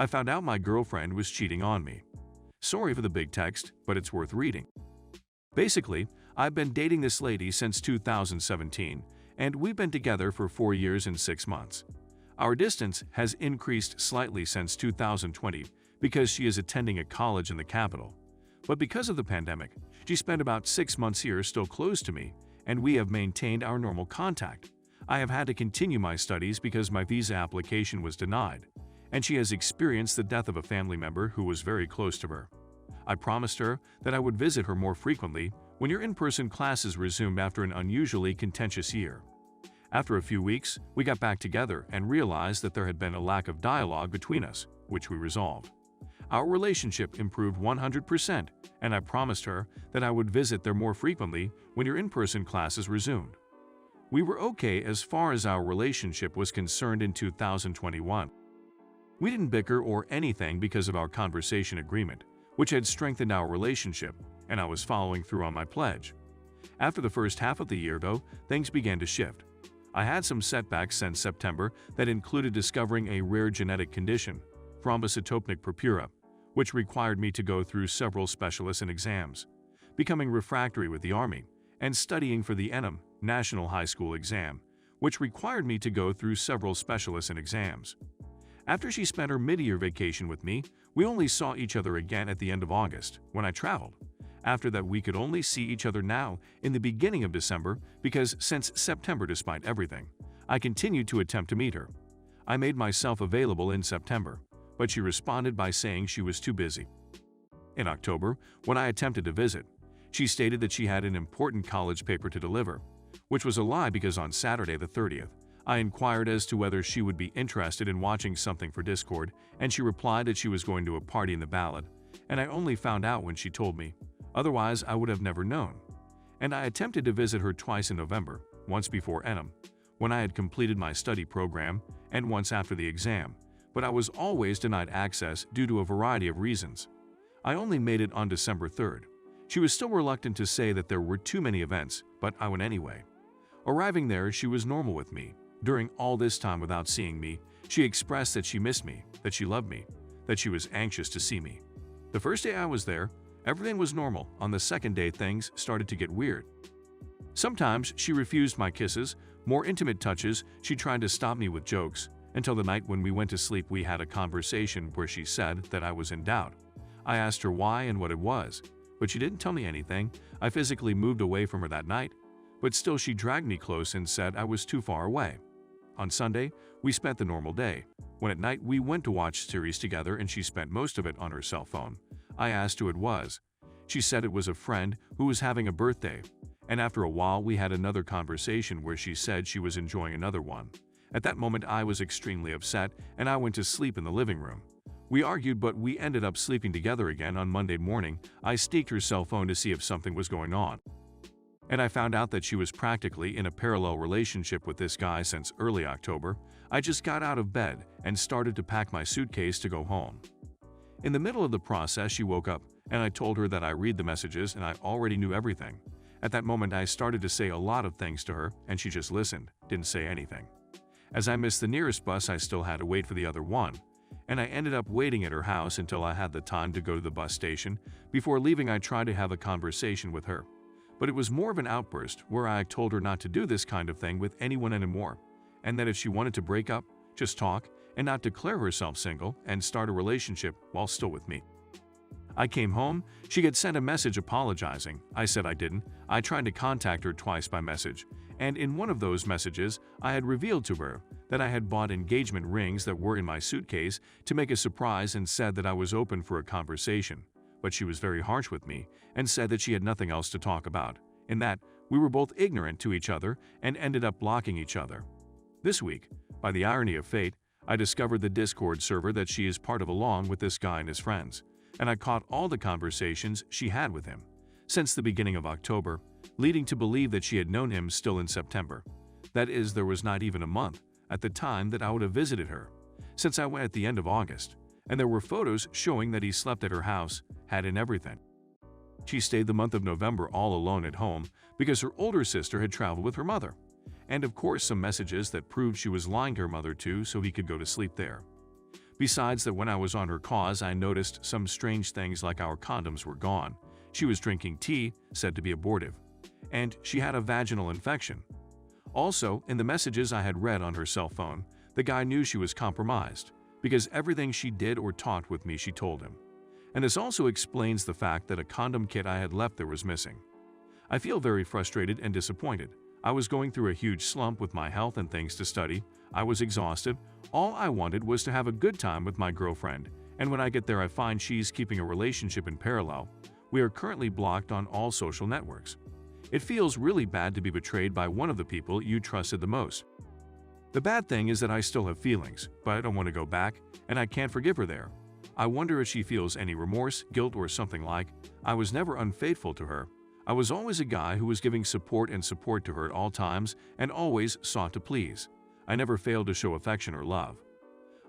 I found out my girlfriend was cheating on me. Sorry for the big text, but it's worth reading. Basically, I've been dating this lady since 2017, and we've been together for 4 years and 6 months. Our distance has increased slightly since 2020 because she is attending a college in the capital. But because of the pandemic, she spent about 6 months here still close to me, and we have maintained our normal contact. I have had to continue my studies because my visa application was denied, and she has experienced the death of a family member who was very close to her. I promised her that I would visit her more frequently when your in-person classes resumed after an unusually contentious year. After a few weeks, we got back together and realized that there had been a lack of dialogue between us, which we resolved. Our relationship improved 100%, and I promised her that I would visit there more frequently when your in-person classes resumed. We were okay as far as our relationship was concerned in 2021. We didn't bicker or anything because of our conversation agreement, which had strengthened our relationship, and I was following through on my pledge. After the first half of the year, though, things began to shift. I had some setbacks since September that included discovering a rare genetic condition, thrombocytopenic purpura, which required me to go through several specialists and exams, becoming refractory with the Army, and studying for the NM, National High School exam, which required me to go through several specialists and exams. After she spent her mid-year vacation with me, we only saw each other again at the end of August, when I traveled. After that, we could only see each other now in the beginning of December because since September, despite everything, I continued to attempt to meet her. I made myself available in September, but she responded by saying she was too busy. In October, when I attempted to visit, she stated that she had an important college paper to deliver, which was a lie because on Saturday the 30th, I inquired as to whether she would be interested in watching something for Discord, and she replied that she was going to a party in the ballad, and I only found out when she told me. Otherwise, I would have never known. And I attempted to visit her twice in November, once before Enum, when I had completed my study program, and once after the exam, but I was always denied access due to a variety of reasons. I only made it on December 3rd. She was still reluctant to say that there were too many events, but I went anyway. Arriving there, she was normal with me. During all this time without seeing me, she expressed that she missed me, that she loved me, that she was anxious to see me. The first day I was there, everything was normal. On the second day, things started to get weird. Sometimes she refused my kisses, more intimate touches. She tried to stop me with jokes, until the night when we went to sleep we had a conversation where she said that I was in doubt. I asked her why and what it was, but she didn't tell me anything. I physically moved away from her that night, but still she dragged me close and said I was too far away. On Sunday, we spent the normal day, when at night we went to watch series together and she spent most of it on her cell phone. I asked who it was. She said it was a friend who was having a birthday, and after a while we had another conversation where she said she was enjoying another one. At that moment I was extremely upset and I went to sleep in the living room. We argued, but we ended up sleeping together again on Monday morning. I sneaked her cell phone to see if something was going on, and I found out that she was practically in a parallel relationship with this guy since early October. I just got out of bed and started to pack my suitcase to go home. In the middle of the process, she woke up, and I told her that I read the messages and I already knew everything. At that moment, I started to say a lot of things to her, and she just listened, didn't say anything. As I missed the nearest bus, I still had to wait for the other one, and I ended up waiting at her house until I had the time to go to the bus station. Before leaving, I tried to have a conversation with her, but it was more of an outburst where I told her not to do this kind of thing with anyone anymore, and that if she wanted to break up, just talk, and not declare herself single and start a relationship while still with me. I came home. She had sent a message apologizing. I said I didn't. I tried to contact her twice by message, and in one of those messages, I had revealed to her that I had bought engagement rings that were in my suitcase to make a surprise and said that I was open for a conversation. But she was very harsh with me and said that she had nothing else to talk about, and that we were both ignorant to each other and ended up blocking each other. This week, by the irony of fate, I discovered the Discord server that she is part of along with this guy and his friends, and I caught all the conversations she had with him since the beginning of October, leading to believe that she had known him still in September. That is, there was not even a month at the time that I would have visited her, since I went at the end of August, and there were photos showing that he slept at her house, had in everything. She stayed the month of November all alone at home because her older sister had traveled with her mother, and of course some messages that proved she was lying to her mother too so he could go to sleep there. Besides that, when I was on her cause, I noticed some strange things like our condoms were gone, she was drinking tea, said to be abortive, and she had a vaginal infection. Also, in the messages I had read on her cell phone, the guy knew she was compromised, because everything she did or talked with me she told him. And this also explains the fact that a condom kit I had left there was missing. I feel very frustrated and disappointed. I was going through a huge slump with my health and things to study. I was exhausted. All I wanted was to have a good time with my girlfriend, and when I get there I find she's keeping a relationship in parallel. We are currently blocked on all social networks. It feels really bad to be betrayed by one of the people you trusted the most. The bad thing is that I still have feelings, but I don't want to go back, and I can't forgive her there. I wonder if she feels any remorse, guilt, or something like. I was never unfaithful to her. I was always a guy who was giving support to her at all times and always sought to please. I never failed to show affection or love.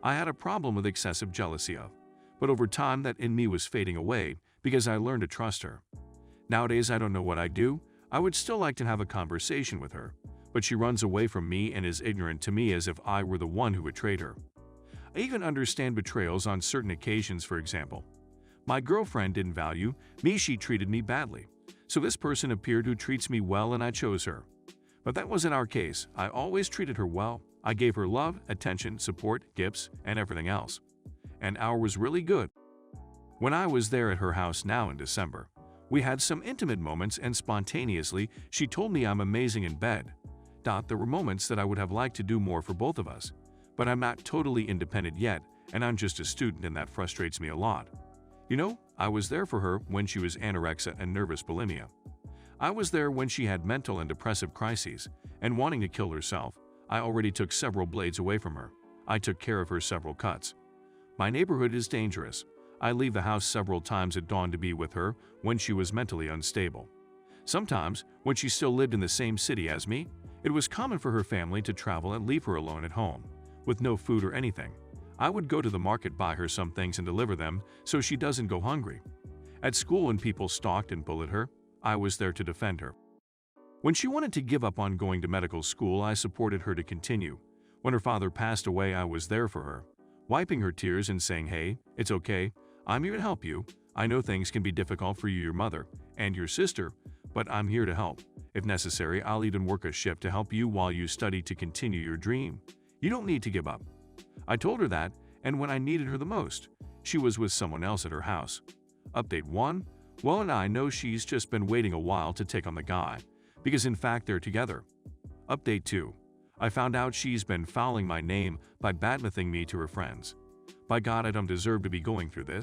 I had a problem with excessive jealousy of, but over time that in me was fading away because I learned to trust her. Nowadays I don't know what I do. I would still like to have a conversation with her, but she runs away from me and is ignorant to me as if I were the one who betrayed her. I even understand betrayals on certain occasions. For example, my girlfriend didn't value me, she treated me badly. So this person appeared who treats me well and I chose her. But that wasn't our case. I always treated her well. I gave her love, attention, support, gifts, and everything else. And ours was really good. When I was there at her house now in December, we had some intimate moments and spontaneously she told me I'm amazing in bed. There were moments that I would have liked to do more for both of us, but I'm not totally independent yet and I'm just a student and that frustrates me a lot. You know, I was there for her when she was anorexia and nervous bulimia. I was there when she had mental and depressive crises and wanting to kill herself. I already took several blades away from her. I took care of her several cuts. My neighborhood is dangerous. I leave the house several times at dawn to be with her when she was mentally unstable. Sometimes, when she still lived in the same city as me, it was common for her family to travel and leave her alone at home, with no food or anything. I would go to the market, buy her some things and deliver them so she doesn't go hungry. At school, when people stalked and bullied her, I was there to defend her. When she wanted to give up on going to medical school, I supported her to continue. When her father passed away, I was there for her, wiping her tears and saying, "Hey, it's okay. I'm here to help you. I know things can be difficult for you, your mother, and your sister, but I'm here to help. If necessary, I'll even work a shift to help you while you study to continue your dream. You don't need to give up." I told her that, and when I needed her the most, she was with someone else at her house. Update 1. Well, and I know she's just been waiting a while to take on the guy, because in fact they're together. Update 2. I found out she's been fouling my name by badmouthing me to her friends. By God, I don't deserve to be going through this.